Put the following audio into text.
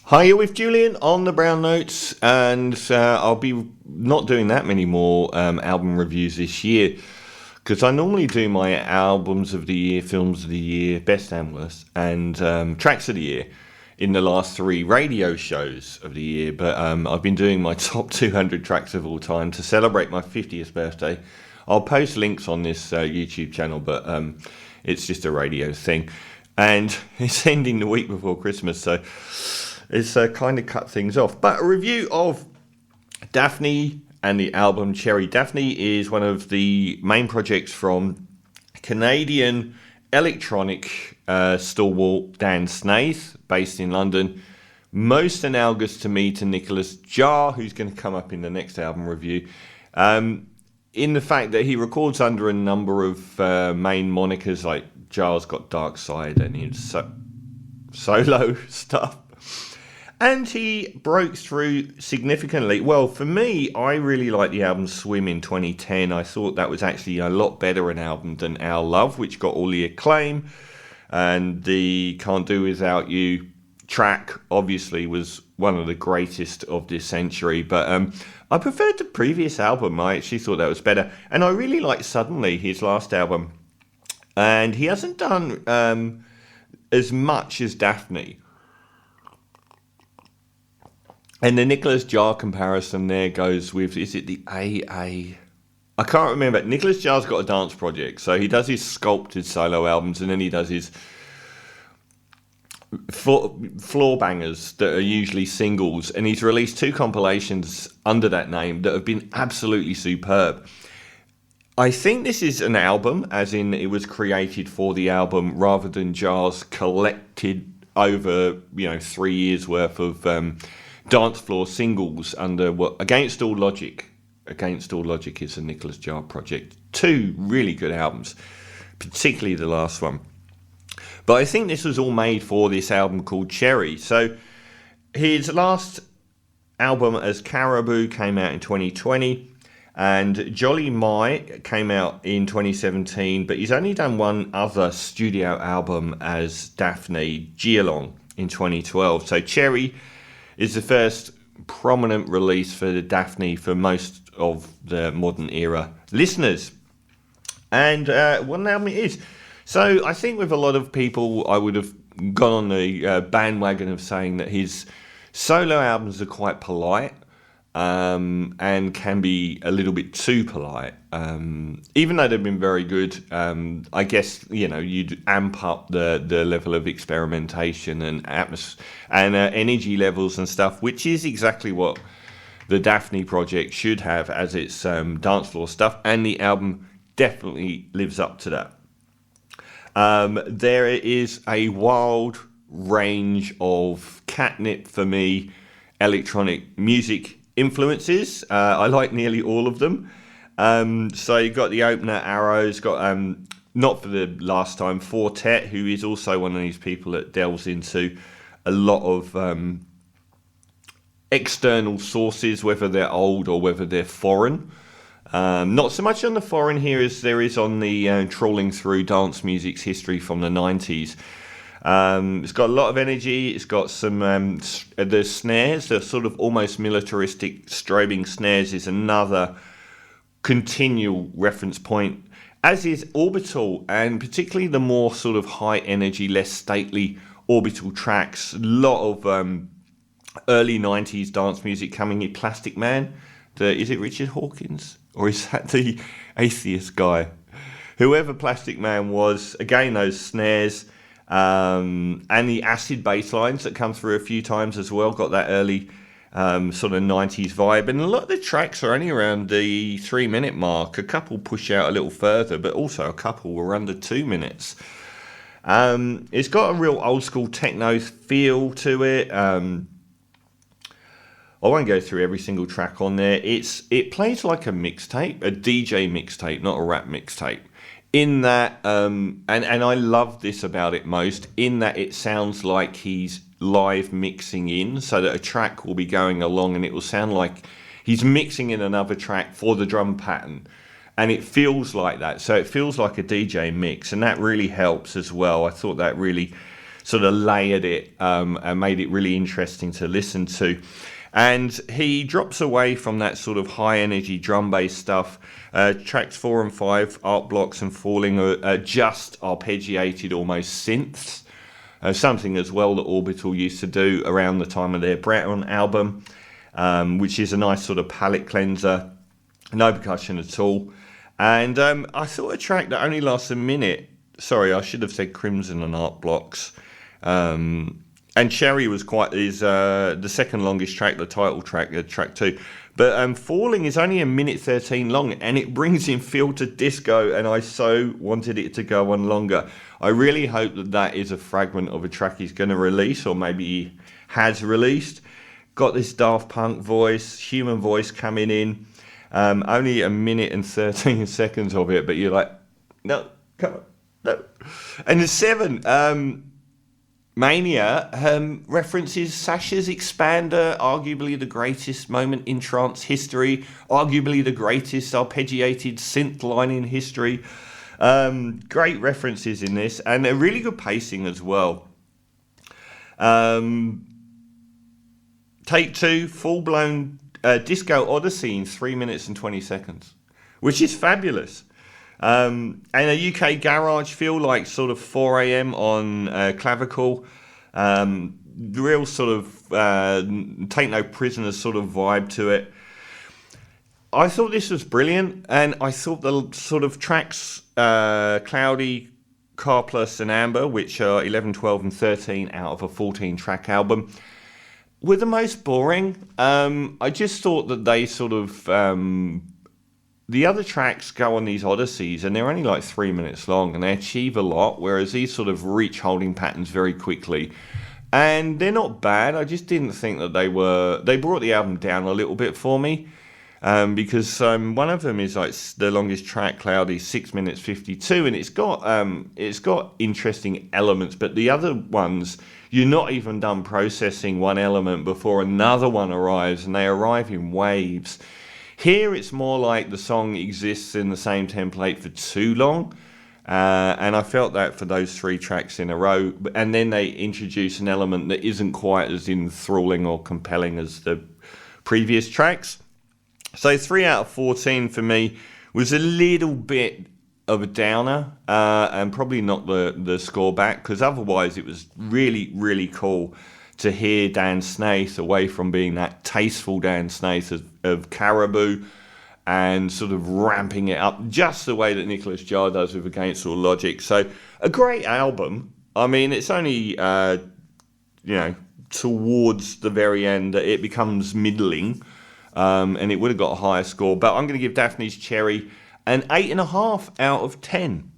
Hi, you're with Julian on the Brown Notes, and I'll be not doing that many more album reviews this year, because I normally do my albums of the year, films of the year, best and worst, and tracks of the year in the last 3 radio shows of the year, but I've been doing my top 200 tracks of all time to celebrate my 50th birthday. I'll post links on this YouTube channel, but it's just a radio thing, and it's ending the week before Christmas, so it's kind of cut things off. But a review of Daphni and the album Cherry. Daphni is one of the main projects from Canadian electronic stalwart Dan Snaith, based in London. Most analogous to me to Nicholas Jaar, who's going to come up in the next album review, in the fact that he records under a number of main monikers, like Jaar's got Dark Side and his solo stuff. And he broke through significantly. Well, for me, I really liked the album Swim in 2010. I thought that was actually a lot better an album than Our Love, which got all the acclaim. And the Can't Do Without You track, obviously, was one of the greatest of this century. But I preferred the previous album. I actually thought that was better. And I really liked Suddenly, his last album. And he hasn't done as much as Daphni. And the Nicholas Jaar comparison there goes with, is it the AA? I can't remember. Nicholas Jaar's got a dance project. So he does his sculpted solo albums, and then he does his floor bangers that are usually singles. And he's released 2 compilations under that name that have been absolutely superb. I think this is an album, as in it was created for the album, rather than Jaar's collected over 3 years worth of dance floor singles under what Against All Logic is a Nicholas Jaar project. 2 really good albums, particularly the last one. But I think this was all made for this album called Cherry. So his last album as Caribou came out in 2020, and Jolly Mai came out in 2017, but he's only done one other studio album as Daphni, Geelong, in 2012. So Cherry is the first prominent release for the Daphni for most of the modern era listeners. And what an album it is. So I think with a lot of people, I would have gone on the bandwagon of saying that his solo albums are quite polite and can be a little bit too polite. Even though they've been very good, I guess, you'd amp up the level of experimentation and energy levels and stuff, which is exactly what the Daphni project should have as its dance floor stuff, and the album definitely lives up to that. There is a wild range of Catnip, for me, electronic music influences. I like nearly all of them. So you've got the opener Arrows, got not for the last time Fortet, who is also one of these people that delves into a lot of external sources, whether they're old or whether they're foreign. Not so much on the foreign here as there is on the trawling through dance music's history from the 90s. It's got a lot of energy. It's got some the snares, the sort of almost militaristic strobing snares, is another continual reference point, as is Orbital, and particularly the more sort of high energy, less stately Orbital tracks. A lot of early 90s dance music coming in. Plastic Man, is it Richard Hawkins, or is that the atheist guy? Whoever Plastic Man was, again, those snares. And the acid bass lines that come through a few times as well, got that early sort of 90s vibe. And a lot of the tracks are only around the 3-minute mark. A couple push out a little further, but also a couple were under 2 minutes. It's got a real old school techno feel to it. I won't go through every single track on there. It plays like a mixtape, a DJ mixtape, not a rap mixtape. In that, and I love this about it most, in that it sounds like he's live mixing in, so that a track will be going along and it will sound like he's mixing in another track for the drum pattern. And it feels like that. So it feels like a DJ mix, and that really helps as well. I thought that really sort of layered it and made it really interesting to listen to. And he drops away from that sort of high energy drum bass stuff. Tracks 4 and 5, Art Blocks and Falling, are just arpeggiated almost synths. Something as well that Orbital used to do around the time of their Brown album, which is a nice sort of palette cleanser. No percussion at all. And I thought a track that only lasts a minute. Sorry, I should have said Crimson and Art Blocks. And Cherry was the second longest track, the title track, track 2. But Falling is only a minute 13 long, and it brings in filtered disco, and I so wanted it to go on longer. I really hope that is a fragment of a track he's going to release, or maybe he has released. Got this Daft Punk voice, human voice coming in. Only a minute and 13 seconds of it, but you're like, no, come on, no. And the 7, Mania, references Sasha's Expander, arguably the greatest moment in trance history, arguably the greatest arpeggiated synth line in history. Great references in this, and a really good pacing as well. Take 2, full-blown Disco Odyssey in 3 minutes and 20 seconds, which is fabulous. And a UK garage feel, like sort of 4 a.m. on Clavicle. Real sort of Take No Prisoners sort of vibe to it. I thought this was brilliant, and I thought the sort of tracks Cloudy, Car Plus and Amber, which are 11, 12 and 13 out of a 14 track album, were the most boring. I just thought that they sort of... the other tracks go on these odysseys, and they're only like 3 minutes long, and they achieve a lot, whereas these sort of reach holding patterns very quickly. And they're not bad. I just didn't think that they brought the album down a little bit for me, because one of them is like the longest track, Cloudy, 6 minutes 52, and it's got interesting elements, but the other ones, you're not even done processing one element before another one arrives, and they arrive in waves. Here it's more like the song exists in the same template for too long, and I felt that for those 3 tracks in a row, and then they introduce an element that isn't quite as enthralling or compelling as the previous tracks. So 3 out of 14 for me was a little bit of a downer, and probably not the score back, because otherwise it was really, really cool to hear Dan Snaith away from being that tasteful Dan Snaith of Caribou, and sort of ramping it up just the way that Nicholas Jaar does with Against All Logic. So a great album. I mean, it's only towards the very end that it becomes middling, and it would have got a higher score, but I'm going to give Daphni's Cherry an 8.5 out of 10.